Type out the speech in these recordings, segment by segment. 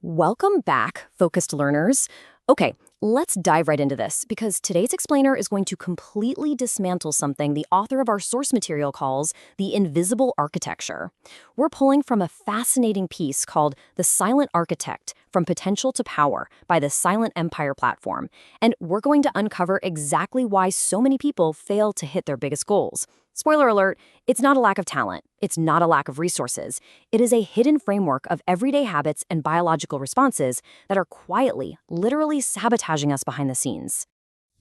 Welcome back, focused learners. Okay, let's dive right into this because today's explainer is going to completely dismantle something the author of our source material calls the invisible architecture. We're pulling from a fascinating piece called The Silent Architect: From Potential to Power by the Silent Empire platform, and we're going to uncover exactly why so many people fail to hit their biggest goals. Spoiler alert, it's not a lack of talent. It's not a lack of resources. It is a hidden framework of everyday habits and biological responses that are quietly, literally sabotaging us behind the scenes.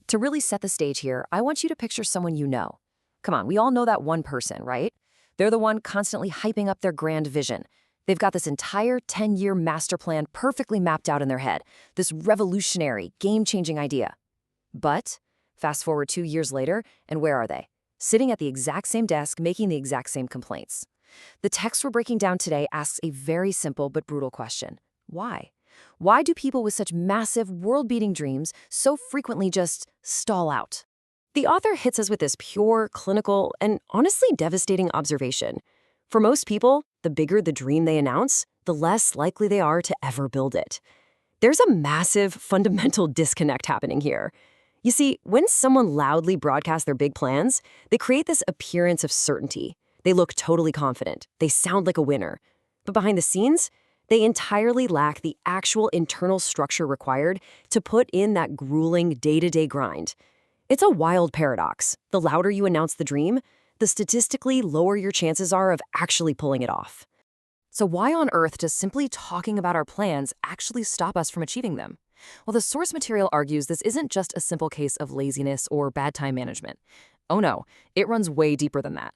To really set the stage here, I want you to picture someone you know. Come on, we all know that one person, right? They're the one constantly hyping up their grand vision. They've got this entire 10-year master plan perfectly mapped out in their head, this revolutionary, game-changing idea. But fast forward 2 years later, and where are they? Sitting at the exact same desk, making the exact same complaints. The text we're breaking down today asks a very simple but brutal question. Why? Why do people with such massive, world-beating dreams so frequently just stall out? The author hits us with this pure, clinical, and honestly devastating observation. For most people, the bigger the dream they announce, the less likely they are to ever build it. There's a massive, fundamental disconnect happening here. You see, when someone loudly broadcasts their big plans, they create this appearance of certainty. They look totally confident. They sound like a winner. But behind the scenes, they entirely lack the actual internal structure required to put in that grueling day-to-day grind. It's a wild paradox. The louder you announce the dream, the statistically lower your chances are of actually pulling it off. So why on earth does simply talking about our plans actually stop us from achieving them? Well, the source material argues this isn't just a simple case of laziness or bad time management. Oh no, it runs way deeper than that.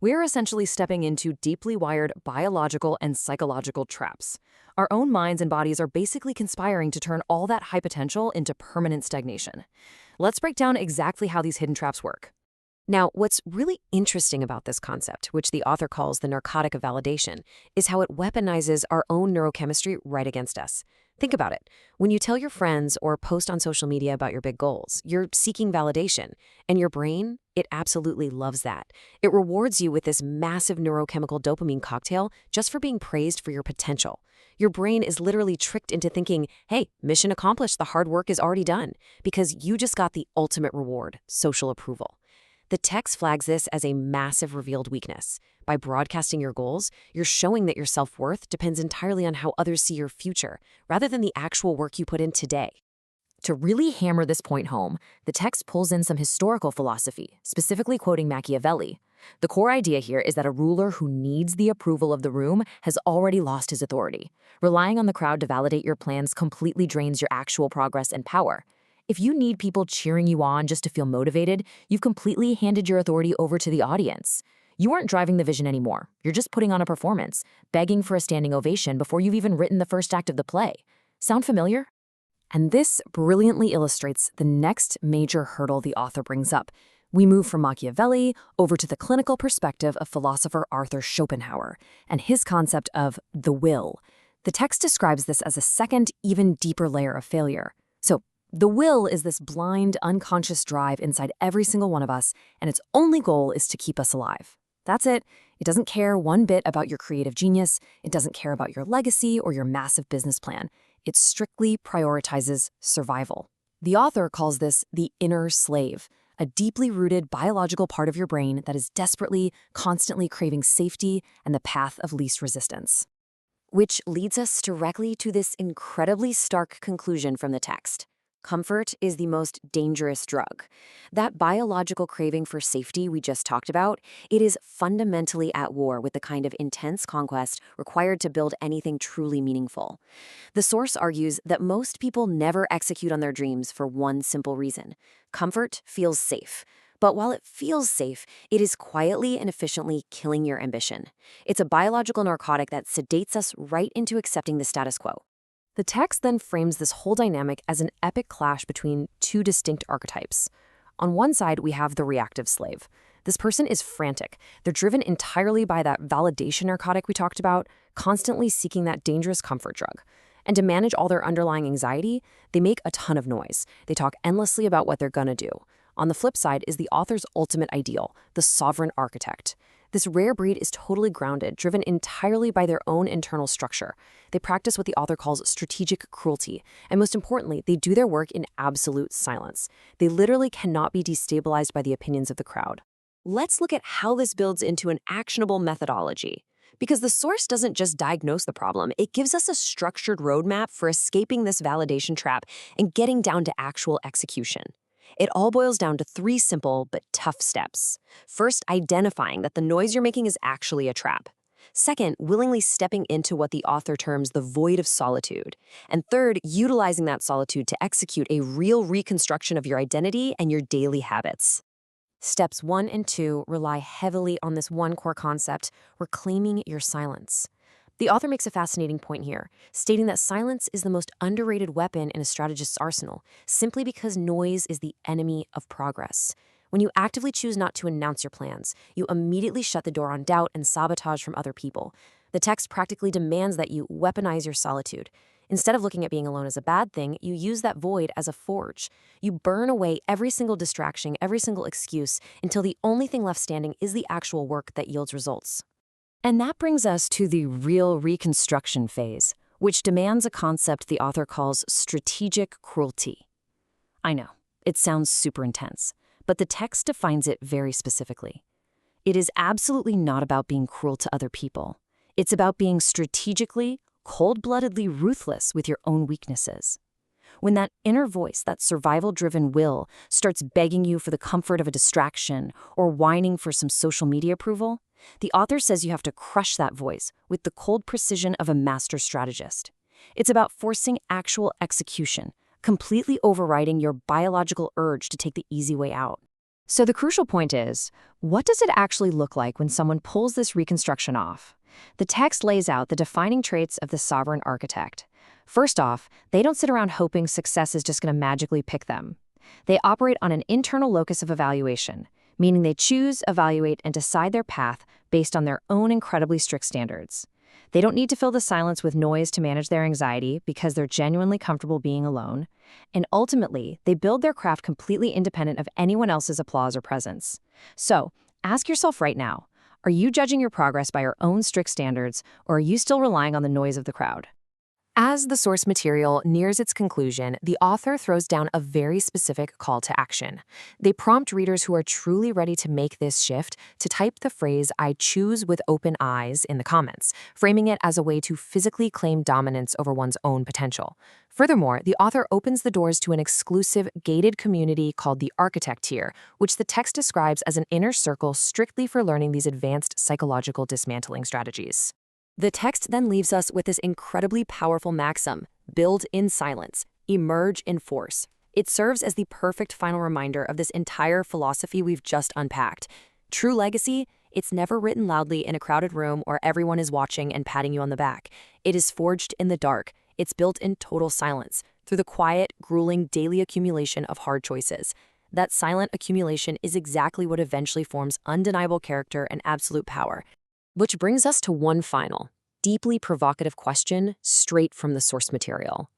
We are essentially stepping into deeply wired biological and psychological traps. Our own minds and bodies are basically conspiring to turn all that high potential into permanent stagnation. Let's break down exactly how these hidden traps work. Now, what's really interesting about this concept, which the author calls the narcotic of validation, is how it weaponizes our own neurochemistry right against us. Think about it. When you tell your friends or post on social media about your big goals, you're seeking validation, and your brain, it absolutely loves that. It rewards you with this massive neurochemical dopamine cocktail just for being praised for your potential. Your brain is literally tricked into thinking, hey, mission accomplished, the hard work is already done, because you just got the ultimate reward, social approval. The text flags this as a massive revealed weakness. By broadcasting your goals, you're showing that your self-worth depends entirely on how others see your future, rather than the actual work you put in today. To really hammer this point home, the text pulls in some historical philosophy, specifically quoting Machiavelli. The core idea here is that a ruler who needs the approval of the room has already lost his authority. Relying on the crowd to validate your plans completely drains your actual progress and power. If you need people cheering you on just to feel motivated, you've completely handed your authority over to the audience. You aren't driving the vision anymore. You're just putting on a performance, begging for a standing ovation before you've even written the first act of the play. Sound familiar? And this brilliantly illustrates the next major hurdle the author brings up. We move from Machiavelli over to the clinical perspective of philosopher Arthur Schopenhauer and his concept of the will. The text describes this as a second, even deeper layer of failure. So, the will is this blind, unconscious drive inside every single one of us, and its only goal is to keep us alive. That's it. It doesn't care one bit about your creative genius. It doesn't care about your legacy or your massive business plan. It strictly prioritizes survival. The author calls this the inner slave, a deeply rooted biological part of your brain that is desperately, constantly craving safety and the path of least resistance. Which leads us directly to this incredibly stark conclusion from the text. Comfort is the most dangerous drug. That biological craving for safety we just talked about, it is fundamentally at war with the kind of intense conquest required to build anything truly meaningful. The source argues that most people never execute on their dreams for one simple reason. Comfort feels safe. But while it feels safe, it is quietly and efficiently killing your ambition. It's a biological narcotic that sedates us right into accepting the status quo. The text then frames this whole dynamic as an epic clash between two distinct archetypes. On one side, we have the reactive slave. This person is frantic. They're driven entirely by that validation narcotic we talked about, constantly seeking that dangerous comfort drug. And to manage all their underlying anxiety, they make a ton of noise. They talk endlessly about what they're gonna do. On the flip side is the author's ultimate ideal, the sovereign architect. This rare breed is totally grounded, driven entirely by their own internal structure. They practice what the author calls strategic cruelty, and most importantly, they do their work in absolute silence. They literally cannot be destabilized by the opinions of the crowd. Let's look at how this builds into an actionable methodology. Because the source doesn't just diagnose the problem, it gives us a structured roadmap for escaping this validation trap and getting down to actual execution. It all boils down to 3 simple but tough steps. First, identifying that the noise you're making is actually a trap. Second, willingly stepping into what the author terms the void of solitude. And third, utilizing that solitude to execute a real reconstruction of your identity and your daily habits. Steps 1 and 2 rely heavily on this one core concept, reclaiming your silence. The author makes a fascinating point here, stating that silence is the most underrated weapon in a strategist's arsenal, simply because noise is the enemy of progress. When you actively choose not to announce your plans, you immediately shut the door on doubt and sabotage from other people. The text practically demands that you weaponize your solitude. Instead of looking at being alone as a bad thing, you use that void as a forge. You burn away every single distraction, every single excuse, until the only thing left standing is the actual work that yields results. And that brings us to the real reconstruction phase, which demands a concept the author calls strategic cruelty. I know, it sounds super intense, but the text defines it very specifically. It is absolutely not about being cruel to other people. It's about being strategically, cold-bloodedly ruthless with your own weaknesses. When that inner voice, that survival-driven will, starts begging you for the comfort of a distraction or whining for some social media approval, the author says you have to crush that voice with the cold precision of a master strategist. It's about forcing actual execution, completely overriding your biological urge to take the easy way out. So the crucial point is, what does it actually look like when someone pulls this reconstruction off? The text lays out the defining traits of the sovereign architect. First off, they don't sit around hoping success is just going to magically pick them. They operate on an internal locus of evaluation, meaning they choose, evaluate, and decide their path based on their own incredibly strict standards. They don't need to fill the silence with noise to manage their anxiety because they're genuinely comfortable being alone. And ultimately, they build their craft completely independent of anyone else's applause or presence. So, ask yourself right now, are you judging your progress by your own strict standards, or are you still relying on the noise of the crowd? As the source material nears its conclusion, the author throws down a very specific call to action. They prompt readers who are truly ready to make this shift to type the phrase "I choose with open eyes" in the comments, framing it as a way to physically claim dominance over one's own potential. Furthermore, the author opens the doors to an exclusive, gated community called the Architect Tier, which the text describes as an inner circle strictly for learning these advanced psychological dismantling strategies. The text then leaves us with this incredibly powerful maxim: build in silence, emerge in force. It serves as the perfect final reminder of this entire philosophy we've just unpacked. True legacy, it's never written loudly in a crowded room or everyone is watching and patting you on the back. It is forged in the dark. It's built in total silence, through the quiet, grueling daily accumulation of hard choices. That silent accumulation is exactly what eventually forms undeniable character and absolute power. Which brings us to one final, deeply provocative question straight from the source material.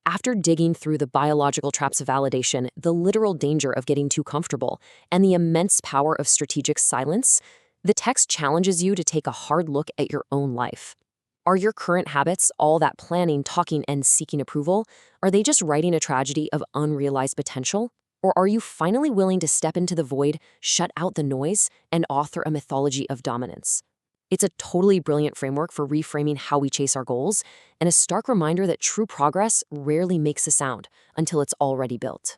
After digging through the biological traps of validation, the literal danger of getting too comfortable, and the immense power of strategic silence, the text challenges you to take a hard look at your own life. Are your current habits, all that planning, talking, and seeking approval, are they just writing a tragedy of unrealized potential? Or are you finally willing to step into the void, shut out the noise, and author a mythology of dominance? It's a totally brilliant framework for reframing how we chase our goals, and a stark reminder that true progress rarely makes a sound until it's already built.